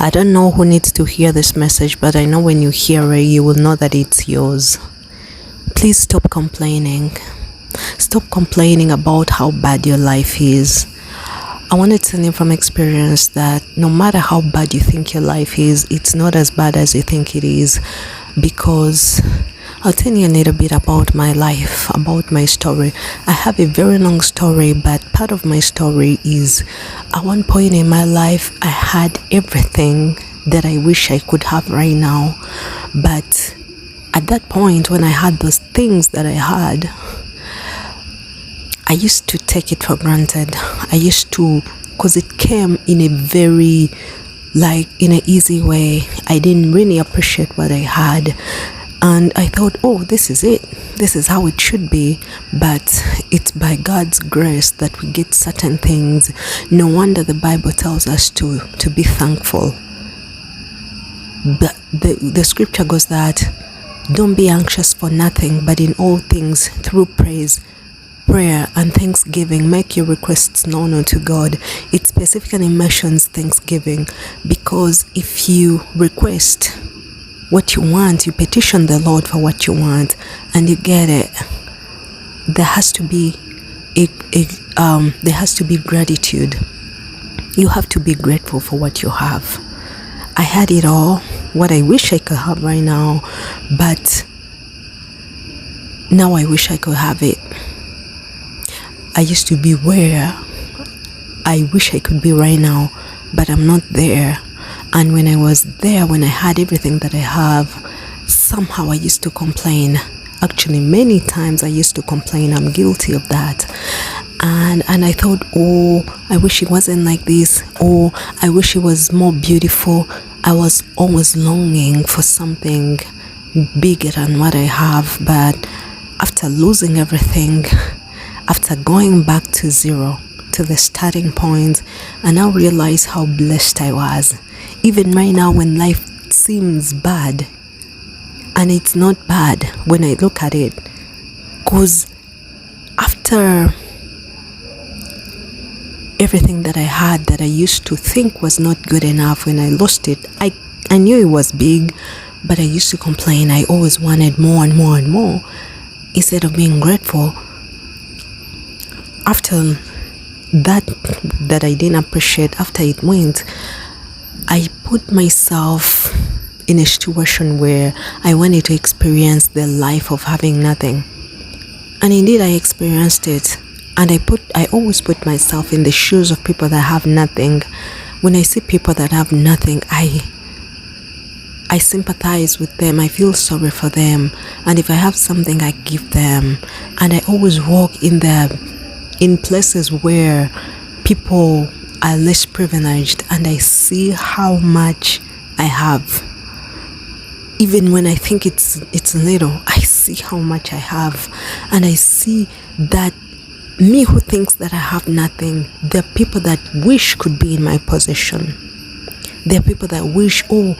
I don't know who needs to hear this message, but I know when you hear it, you will know that it's yours. Please stop complaining. Stop complaining about how bad your life is. I want to tell you from experience that no matter how bad you think your life is, it's not as bad as you think it is. Because I'll tell you a little bit about my life, about my story. I have a very long story, but part of my story is at one point in my life, I had everything that I wish I could have right now. But at that point, when I had those things that I had, I used to take it for granted. I used to, because it came in a very, in an easy way. I didn't really appreciate what I had. And I thought, oh, this is it. This is how it should be. But it's by God's grace that we get certain things. No wonder the Bible tells us to be thankful. But the scripture goes that, don't be anxious for nothing, but in all things, through praise, prayer, and thanksgiving, make your requests known unto God. It specifically mentions thanksgiving, because if you request what you want, you petition the Lord for what you want, and you get it, there has to be gratitude. You have to be grateful for what you have. I had it all, what I wish I could have right now, but now I wish I could have it. I used to be where I wish I could be right now, but I'm not there. And when I was there, when I had everything that I have, somehow I used to complain. Actually, many times I used to complain. I'm guilty of that. And I thought, oh, I wish it wasn't like this. Oh, I wish it was more beautiful. I was always longing for something bigger than what I have. But after losing everything, after going back to zero, to the starting point, I now realize how blessed I was. Even right now when life seems bad, and it's not bad when I look at it, because after everything that I had that I used to think was not good enough, when I lost it, I knew it was big, but I used to complain. I always wanted more and more and more instead of being grateful. After that I didn't appreciate, after it went, I put myself in a situation where I wanted to experience the life of having nothing. And indeed I experienced it. And I always put myself in the shoes of people that have nothing. When I see people that have nothing, I sympathize with them. I feel sorry for them. And if I have something, I give them. And I always walk in places where people are less privileged, and I see how much I have. Even when I think it's little, I see how much I have. And I see that me who thinks that I have nothing, there are people that wish could be in my position. There are people that wish, oh,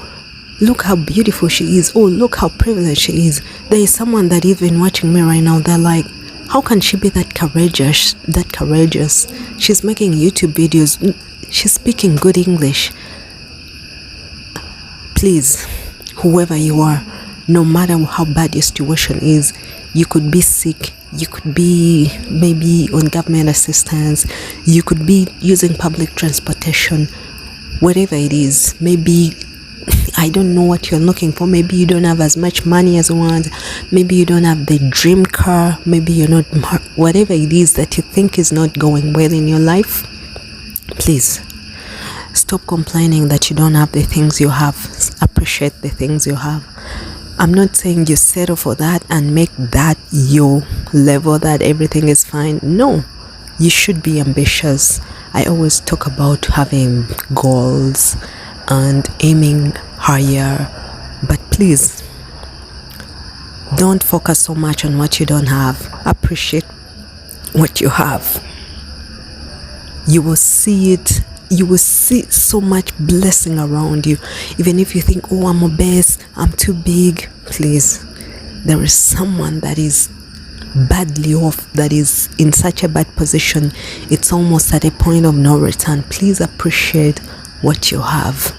look how beautiful she is. Oh, look how privileged she is. There is someone that even watching me right now, they're like, how can she be that courageous? She's making YouTube videos. She's speaking good English. Please, whoever you are, no matter how bad your situation is, you could be sick. You could be maybe on government assistance. You could be using public transportation. Whatever it is, maybe I don't know what you're looking for. Maybe you don't have as much money as you want. Maybe you don't have the dream car. Maybe you're not, whatever it is that you think is not going well in your life, please stop complaining that you don't have the things you have. Appreciate the things you have. I'm not saying you settle for that and make that your level, that everything is fine. No, you should be ambitious. I always talk about having goals and aiming higher, but please don't focus so much on what you don't have. Appreciate what you have. You will see it. You will see so much blessing around you. Even if you think, oh, I'm obese, I'm too big, please, there is someone that is badly off, that is in such a bad position, it's almost at a point of no return. Please appreciate what you have.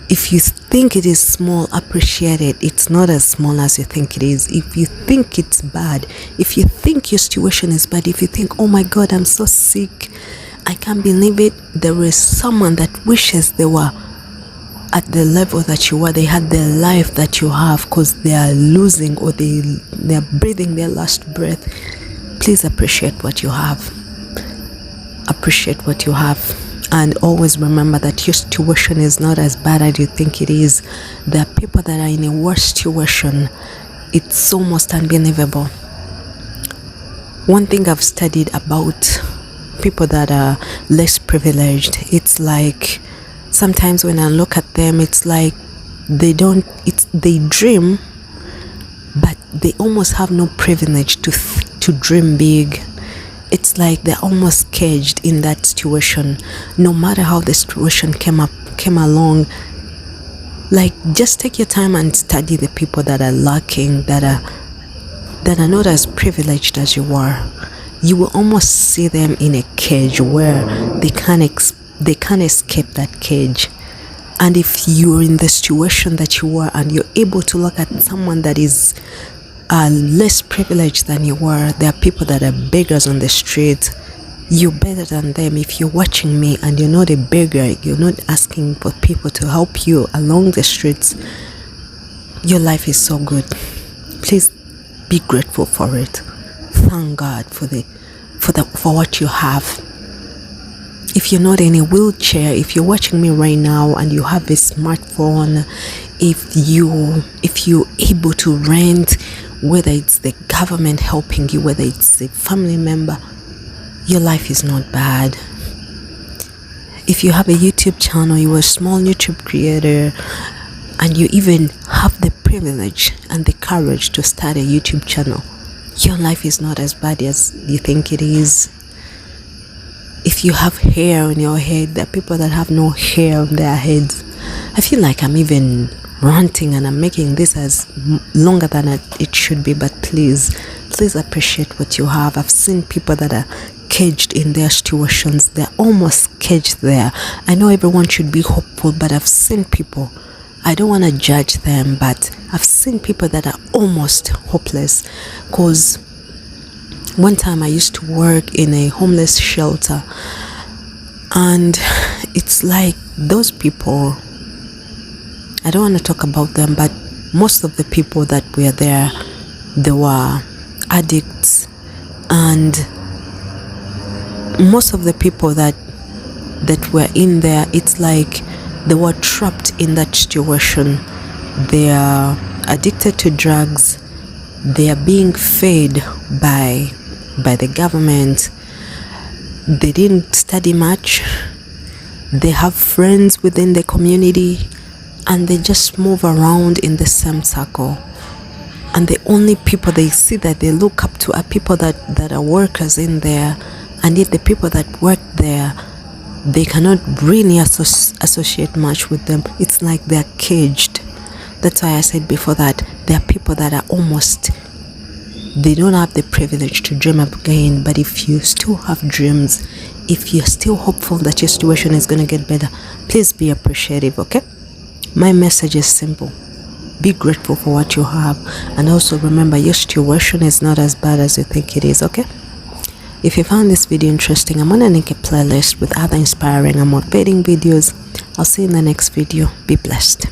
If you think it is small, appreciate it. It's not as small as you think it is. If you think it's bad, if you think your situation is bad, if you think, oh my God, I'm so sick, I can't believe it, there is someone that wishes they were at the level that you are, they had the life that you have, because they are losing, or they're breathing their last breath. Please appreciate what you have. Appreciate what you have. And always remember that your situation is not as bad as you think it is. There are people that are in a worse situation. It's almost unbelievable. One thing I've studied about people that are less privileged, it's like sometimes when I look at them, it's like they dream, but they almost have no privilege to dream big. It's like they're almost caged in that situation. No matter how the situation came along, like, just take your time and study the people that are lacking, that are not as privileged as you are. You will almost see them in a cage where they can't escape that cage. And if you're in the situation that you are, and you're able to look at someone that is less privileged than you are, there are people that are beggars on the street. You're better than them. If you're watching me and you're not a beggar, you're not asking for people to help you along the streets, your life is so good. Please be grateful for it. Thank God for what you have. If you're not in a wheelchair, if you're watching me right now and you have a smartphone, if you're able to rent, whether it's the government helping you, whether it's a family member, your life is not bad. If you have a YouTube channel, you're a small YouTube creator, and you even have the privilege and the courage to start a YouTube channel, your life is not as bad as you think it is. If you have hair on your head, there are people that have no hair on their heads. I feel like I'm even ranting and I'm making this as longer than it should be, but please appreciate what you have. I've seen people that are caged in their situations. They're almost caged there. I know everyone should be hopeful, but I've seen people, I don't want to judge them, but I've seen people that are almost hopeless. Because one time I used to work in a homeless shelter, and it's like those people, I don't want to talk about them, but most of the people that were there, they were addicts, and most of the people that were in there, it's like they were trapped in that situation. They are addicted to drugs. They are being fed by the government. They didn't study much. They have friends within the community, and they just move around in the same circle. And the only people they see that they look up to are people that are workers in there, and yet the people that work there, they cannot really associate much with them. It's like they're caged. That's why I said before that there are people that are almost, they don't have the privilege to dream up again. But if you still have dreams, if you're still hopeful that your situation is going to get better, please be appreciative, okay? My message is simple. Be grateful for what you have, and also remember your situation is not as bad as you think it is, okay? If you found this video interesting, I'm gonna link a playlist with other inspiring and motivating videos. I'll see you in the next video. Be blessed.